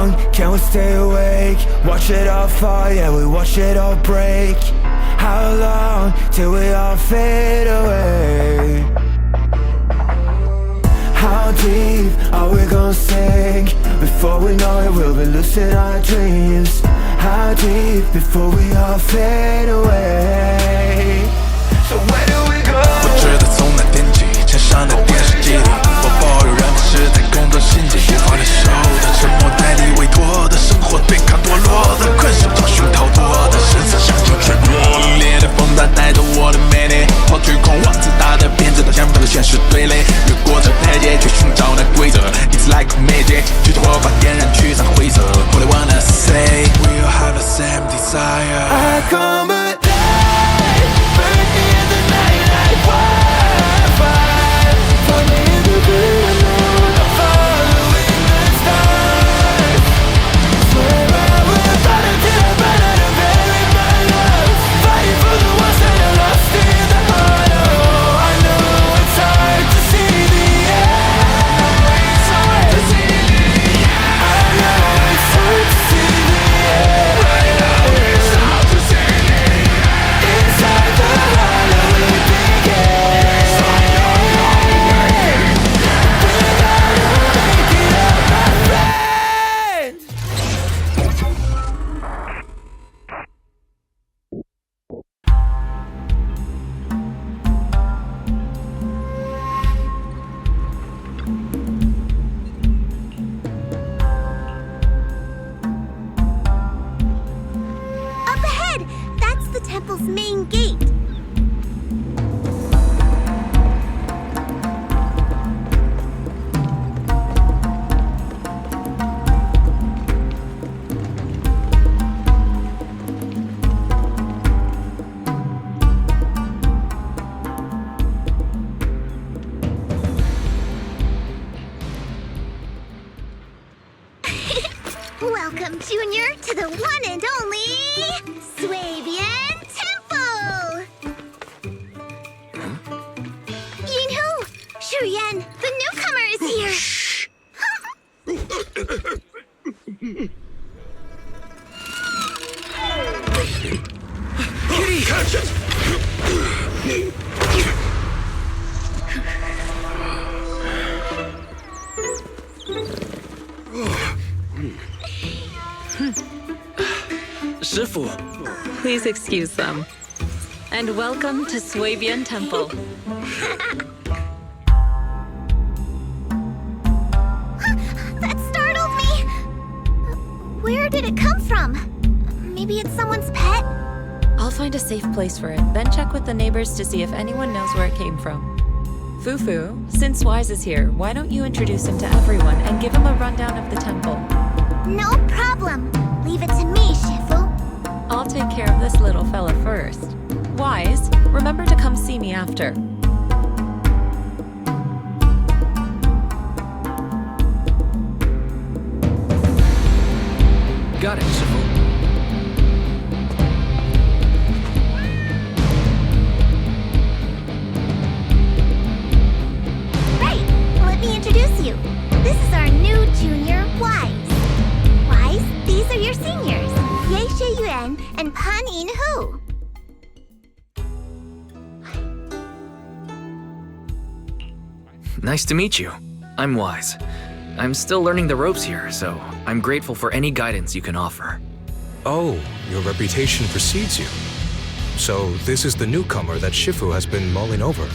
long can we stay awake? Watch it all fall, yeah, we watch it all break. How long till we all fade away? How deep are we gonna sink? Before we know it, we'll be losing our dreams. How deep before we all fade away? So where do we go? 我知道从那天起，墙上的电视机里，我抱有人们是在工作心机，无法忍受的沉默，代理委托的生活，对抗堕落的困兽，找寻逃脱的实质，相信脆弱。凛冽的风大带着我的魅力，抛去狂妄自大的鞭子，到相反的现实对垒，越过这台阶去寻找那规则。It's like a magic， 举着火把点燃驱散灰色。All I wanna say we all have the same desire. I come alive, burn me in the night like wildfire. Find me in the blue moon, I'm following the stars. Swear I will fight until I burn out and bury my love. Fighting for the ones that are lost in the heart. Oh, I know it's hard to see the end. It's hard to see the end. I know it's hard to see the end. I know it's hard to see the end. Inside the hollow it begins. We gotta make it up, my friends. Up ahead! That's the temple's main gate. Welcome, Junior, to the one and only Suibian Temple! Yinhu! Shiyuan, the newcomer is here! Kitty, catch it! Shifu, Please excuse them. And welcome to Suibian Temple. That startled me! Where did it come from? Maybe it's someone's pet? I'll find a safe place for it, then check with the neighbors to see if anyone knows where it came from. Fufu, since Wise is here, why don't you introduce him to everyone and give him a rundown of the temple? No problem. Leave it to me, Shifu. I'll take care of this little fella first. Wise, remember to come see me after. got it, Shifu. Right, let me introduce you. This is our new junior, Wise. Wise, these are your seniors, Ye Shiyuan and Pan In Hu. Nice to meet you. I'm Wise. I'm still learning the ropes here, so I'm grateful for any guidance you can offer. Oh, your reputation precedes you. So this is the newcomer that Shifu has been mulling over.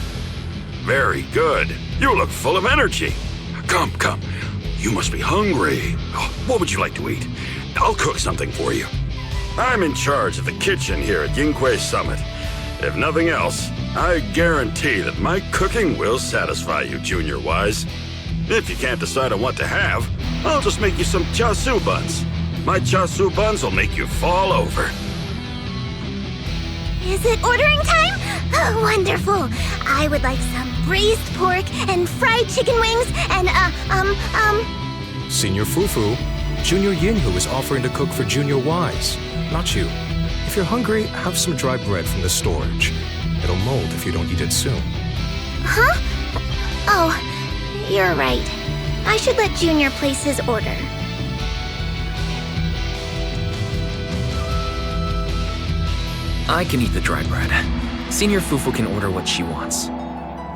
Very good. You look full of energy. Come, come. You must be hungry. Oh, what would you like to eat? I'll cook something for you. I'm in charge of the kitchen here at Yinghui Summit. If nothing else, I guarantee that my cooking will satisfy you, Junior Wise. If you can't decide on what to have, I'll just make you some chasu buns. My chasu buns will make you fall over. Is it ordering time? Oh, wonderful. I would like some braised pork and fried chicken wings and, Senior Fufu, Junior Yinhu is offering to cook for Junior Wise, not you. If you're hungry, have some dry bread from the storage. It'll mold if you don't eat it soon. Huh? Oh, you're right. I should let Junior place his order. I can eat the dry bread. Senior Fufu can order what she wants.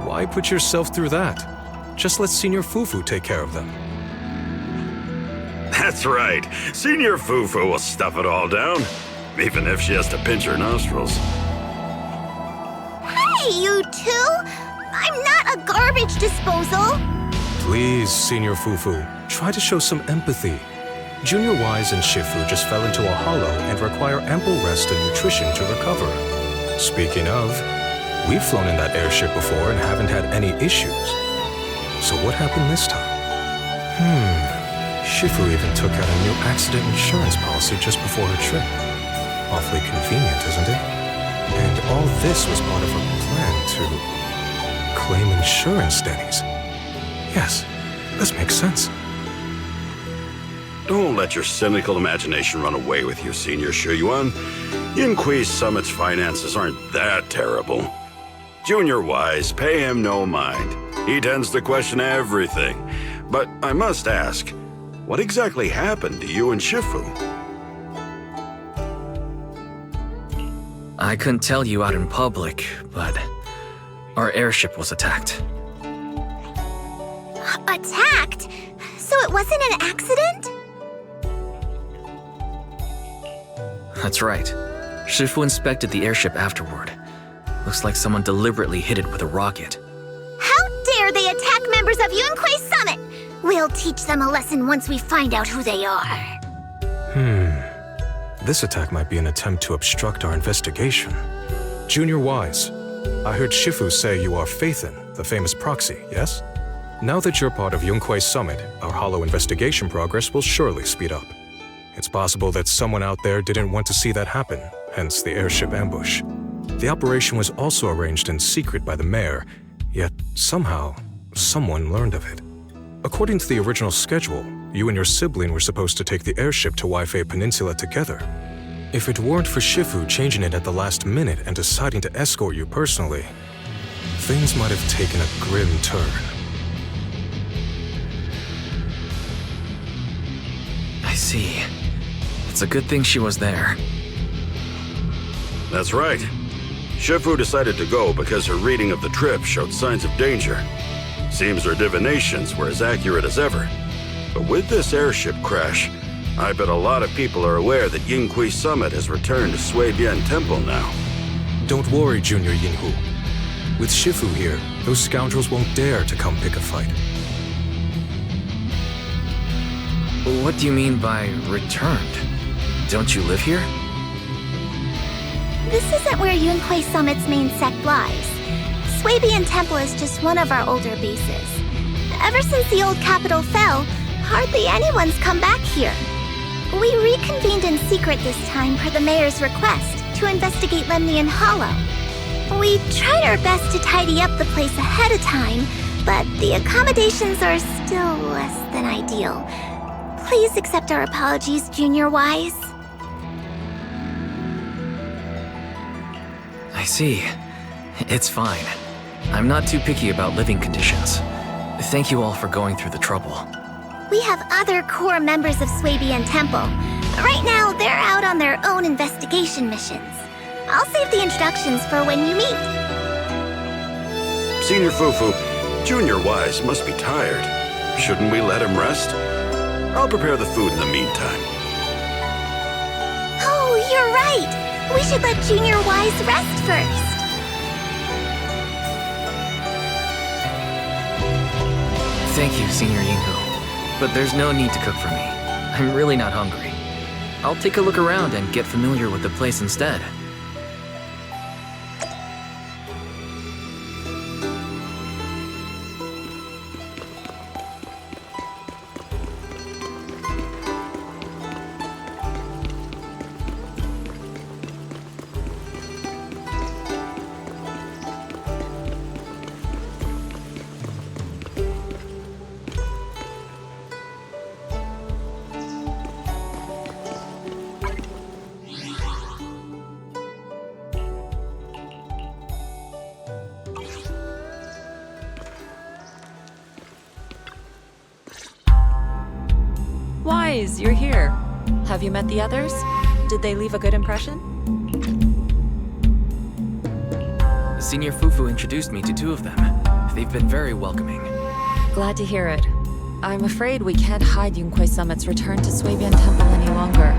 Why put yourself through that? Just let Senior Fufu take care of them. That's right. Senior Fufu will stuff it all down, even if she has to pinch her nostrils. Hey, you two! I'm not a garbage disposal! Please, Senior Fufu, try to show some empathy. Junior Wise and Shifu just fell into a hollow and require ample rest and nutrition to recover. Speaking of, we've flown in that airship before and haven't had any issues. So what happened this time? Shifu even took out a new accident insurance policy just before her trip. Awfully convenient, isn't it? And all this was part of her plan to claim insurance dennies. Yes, this makes sense. Don't let your cynical imagination run away with you, Senior Shiyuan. Yinqui's Summit's finances aren't that terrible. Junior Wise, pay him no mind. He tends to question everything. But I must ask, what exactly happened to you and Shifu? I couldn't tell you out in public, but our airship was attacked. Attacked? So it wasn't an accident? That's right. Shifu inspected the airship afterward. Looks like someone deliberately hit it with a rocket. How dare they attack members of Yunquei Summit? We'll teach them a lesson once we find out who they are. This attack might be an attempt to obstruct our investigation. Junior Wise, I heard Shifu say you are Phaethon, the famous proxy, yes? Now that you're part of Yunquei Summit, our hollow investigation progress will surely speed up. It's possible that someone out there didn't want to see that happen, hence the airship ambush. The operation was also arranged in secret by the mayor, yet somehow, someone learned of it. According to the original schedule, you and your sibling were supposed to take the airship to Waifei Peninsula together. If it weren't for Shifu changing it at the last minute and deciding to escort you personally, things might have taken a grim turn. I see. It's a good thing she was there. That's right. Shifu decided to go because her reading of the trip showed signs of danger. Seems her divinations were as accurate as ever. But with this airship crash, I bet a lot of people are aware that Yinqui Summit has returned to Suibian Temple now. Don't worry, Junior Yinhu. With Shifu here, those scoundrels won't dare to come pick a fight. What do you mean by returned? Don't you live here? This isn't where Yunquei Summit's main sect lies. Suibian Temple is just one of our older bases. Ever since the old capital fell, hardly anyone's come back here. We reconvened in secret this time per the mayor's request to investigate Lemnian Hollow. We tried our best to tidy up the place ahead of time, but the accommodations are still less than ideal. Please accept our apologies, Junior Wise. I see. It's fine. I'm not too picky about living conditions. Thank you all for going through the trouble. We have other core members of Suibian Temple. Right now, they're out on their own investigation missions. I'll save the introductions for when you meet. Senior Fufu, Junior Wise must be tired. Shouldn't we let him rest? I'll prepare the food in the meantime. Oh, you're right. We should let Junior Wise rest first. Thank you, Senior Yinhu. But there's no need to cook for me. I'm really not hungry. I'll take a look around and get familiar with the place instead. Wise, you're here. Have you met the others? Did they leave a good impression? Senior Fufu introduced me to two of them. They've been very welcoming. Glad to hear it. I'm afraid we can't hide Yunquei Summit's return to Suibian Temple any longer.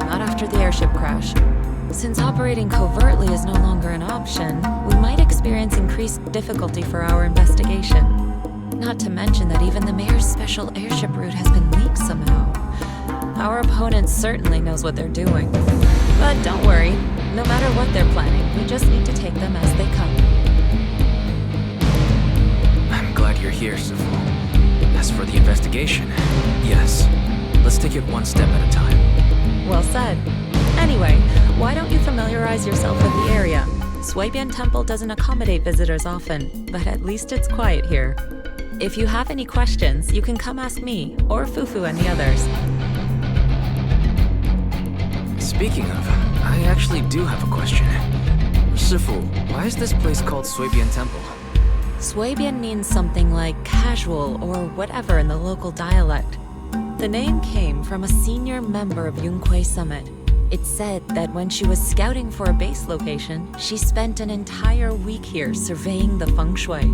Not after the airship crash. Since operating covertly is no longer an option, we might experience increased difficulty for our investigation. Not to mention that even the mayor's special airship route has been leaked somehow. Our opponent certainly knows what they're doing. But don't worry, no matter what they're planning, we just need to take them as they come. I'm glad you're here, Sifu. As for the investigation, yes. Let's take it one step at a time. Well said. Anyway, why don't you familiarize yourself with the area? Suibian Temple doesn't accommodate visitors often, but at least it's quiet here. If you have any questions, you can come ask me, or Fufu and the others. Speaking of, I actually do have a question. Sifu, why is this place called Suibian Temple? Suibian means something like casual or whatever in the local dialect. The name came from a senior member of Yunquei Summit. It's said that when she was scouting for a base location, she spent an entire week here surveying the feng shui.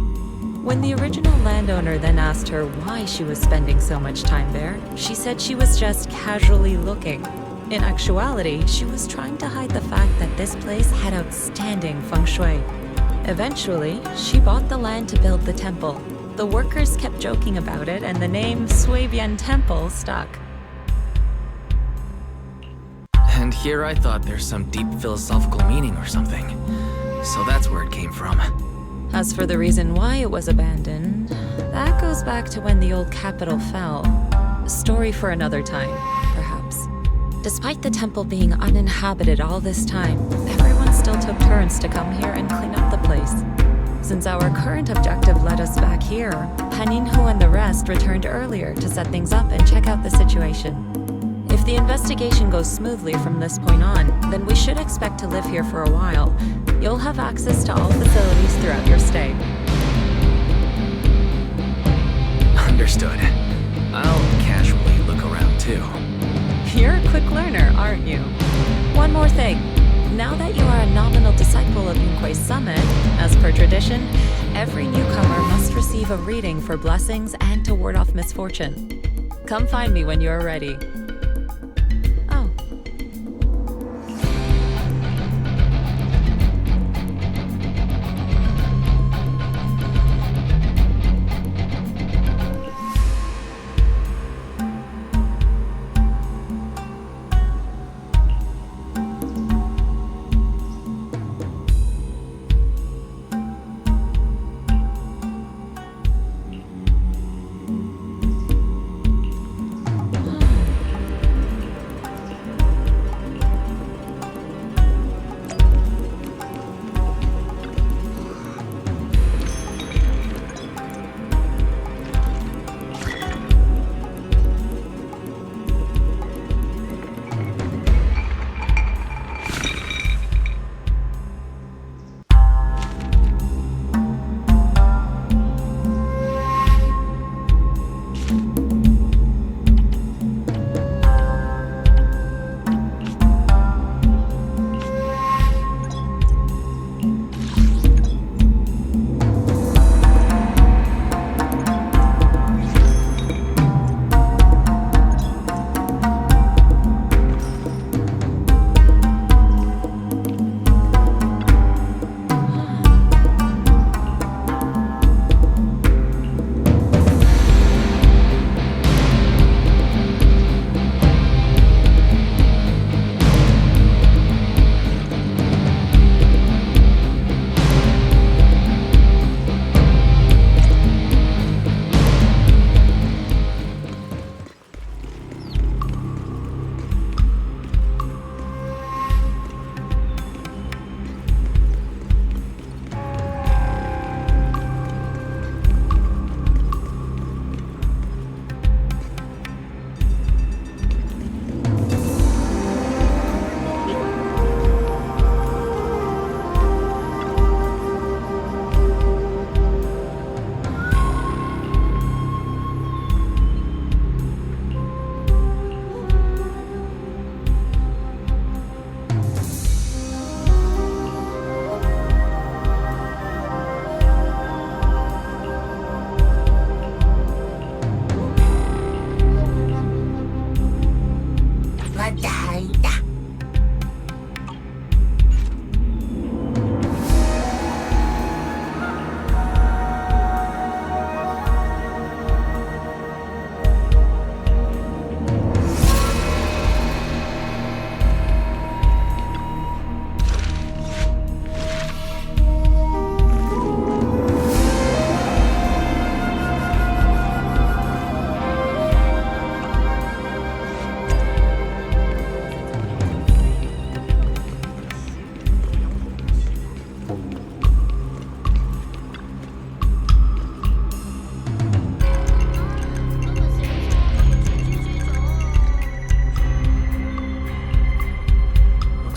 When the original landowner then asked her why she was spending so much time there, she said she was just casually looking. In actuality, she was trying to hide the fact that this place had outstanding feng shui. Eventually, she bought the land to build the temple. The workers kept joking about it, and the name Suibian Temple stuck. And here I thought there's some deep philosophical meaning or something. So that's where it came from. As for the reason why it was abandoned, that goes back to when the old capital fell. A story for another time, perhaps. Despite the temple being uninhabited all this time, everyone still took turns to come here and clean up the place. Since our current objective led us back here, Haninhu and the rest returned earlier to set things up and check out the situation. If the investigation goes smoothly from this point on, then we should expect to live here for a while. You'll have access to all facilities throughout your stay. Understood. I'll casually look around too. You're a quick learner, aren't you? One more thing. Now that you are a nominal disciple of Yunquei Summit, as per tradition, every newcomer must receive a reading for blessings and to ward off misfortune. Come find me when you are ready. Oh.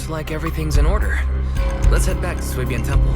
Looks like everything's in order. Let's head back to Suibian Temple.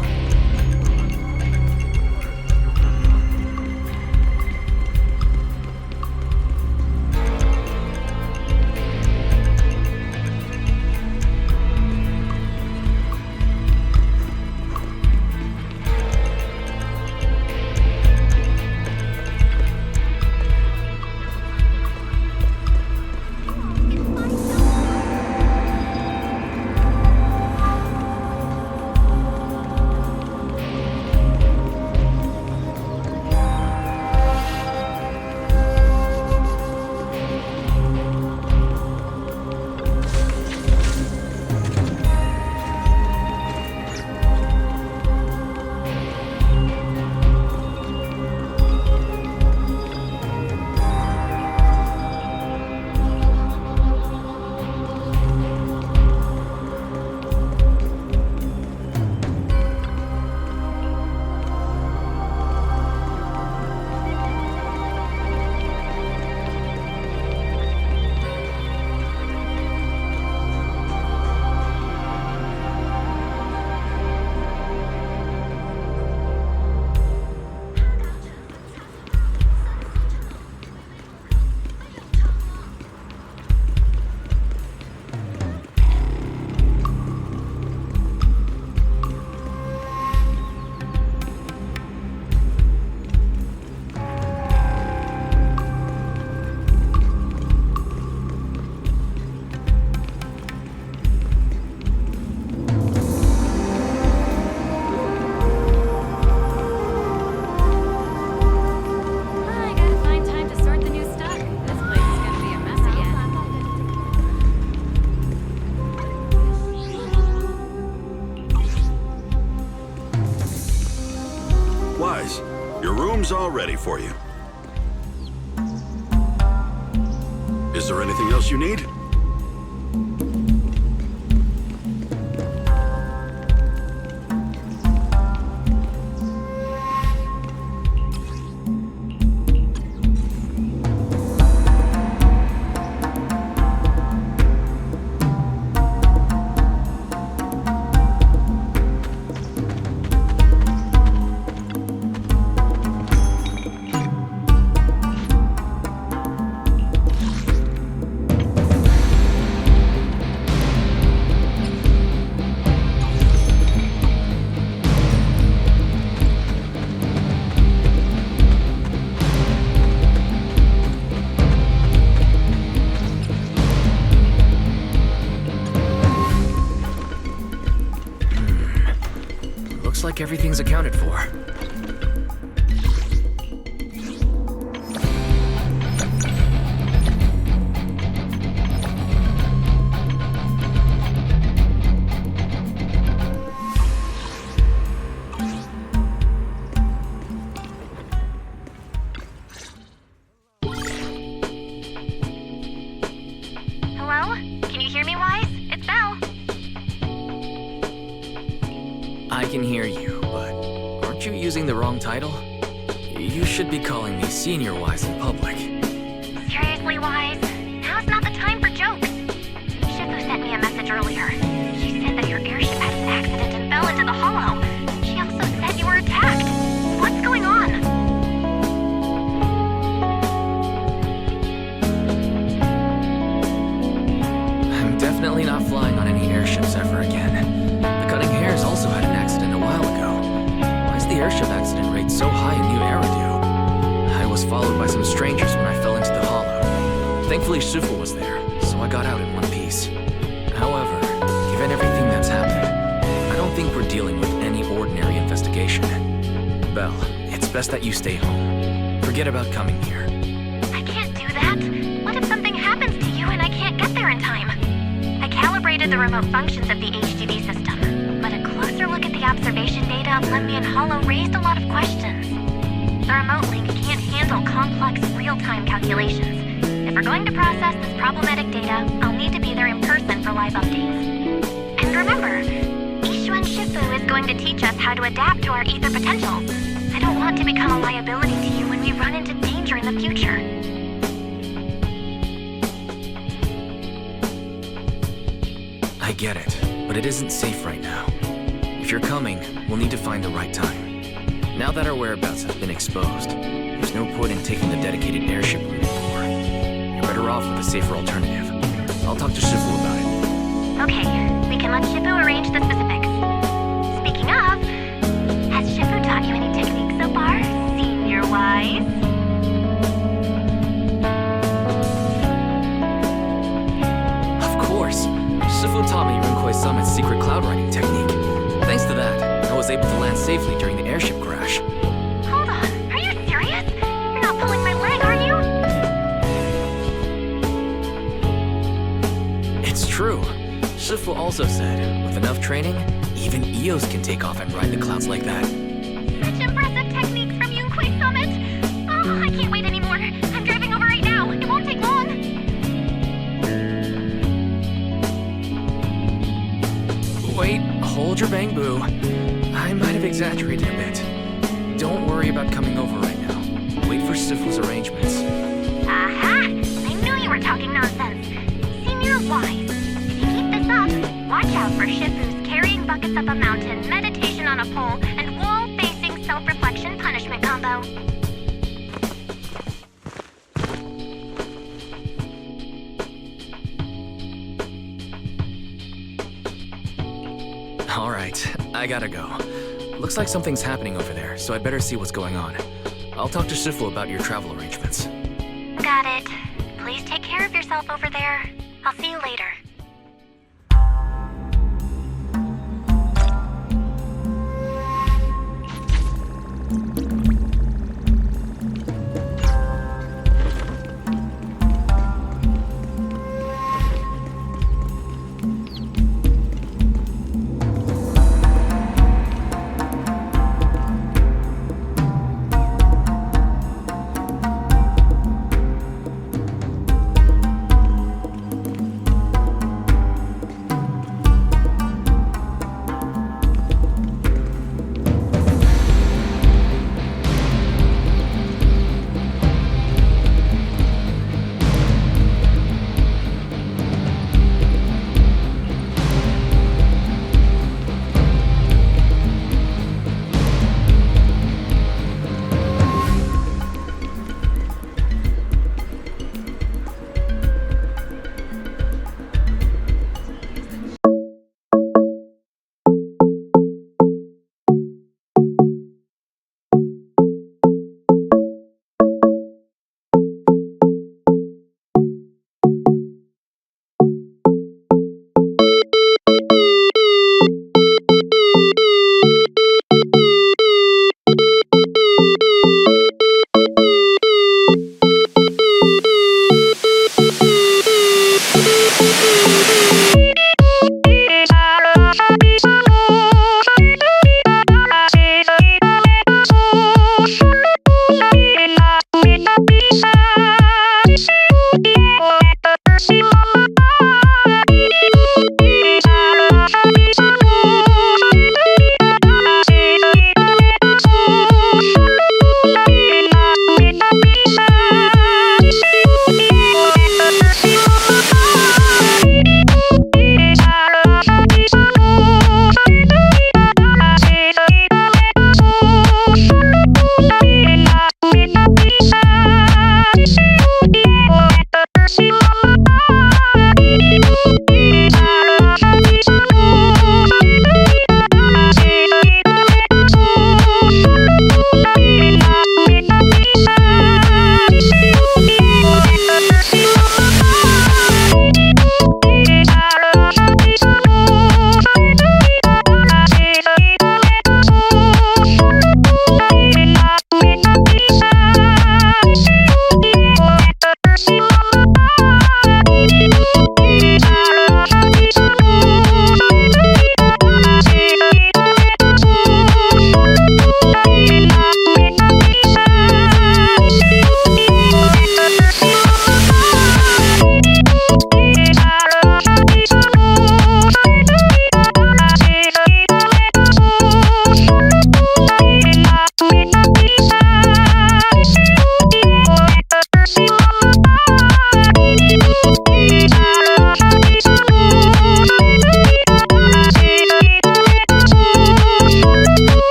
All ready for you. Is there anything else you need? Looks like everything's accounted for. Hello? Can you hear me, Wise? It's Belle. I can hear you, but aren't you using the wrong title? You should be calling me Senior Wise in public. Seriously, Wise? Now's not the time for jokes. Shifu sent me a message earlier. She said that your airship had an accident and fell into the hollow. She also said you were attacked. What's going on? I'm definitely not flying on any airships ever again. The Cutting Hares also had an accident a while ago. Why is the airship accident rate so high in New Eridu? I was followed by some strangers when I fell into the hollow. Thankfully, Shifu was there, so I got out in one piece. However, given everything that's happened, I don't think we're dealing with any ordinary investigation. Belle, it's best that you stay home. Forget about coming here. I can't do that. What if something happens to you and I can't get there in time? I calibrated the remote functions of the HDD system, but a closer look at the observation data of Lemby and Hollow raised a lot of questions. The remote link can't handle complex real-time calculations. If we're going to process this problematic data, I'll need to be there in person for live updates. And remember, Ishwan Shifu is going to teach us how to adapt to our ether potential. I don't want to become a liability to you when we run into danger in the future. I get it, but it isn't safe right now. If you're coming, we'll need to find the right time. Now that our whereabouts have been exposed, there's no point in taking the dedicated airship route anymore. You're better off with a safer alternative. I'll talk to Shifu about it. Okay, we can let Shifu arrange the specifics. Speaking of, has Shifu taught you any techniques so far, senior-wise? Of course! Shifu taught me Yunkwei Summit's secret cloud riding technique. Thanks to that, I was able to land safely during the airship crash. Hold on, are you serious? You're not pulling my leg, are you? It's true. Shifu also said, with enough training, even Eos can take off and ride the clouds like that. Such impressive techniques from Yunkwei Summit! Oh, I can't wait anymore. I'm driving over right now. It won't take long. Wait, hold your bang, boo. I might have exaggerated a bit. Don't worry about coming over right now. Wait for Shifu's arrangements. Aha! I knew you were talking nonsense. Senior-wise, if you keep this up, watch out for Shifu's carrying buckets up a mountain, meditation on a pole, and wall-facing self-reflection punishment combo. Alright, I gotta go. Looks like something's happening over there, so I'd better see what's going on. I'll talk to Shifu about your travel arrangements. Got it. Please take care of yourself over there. I'll see you later.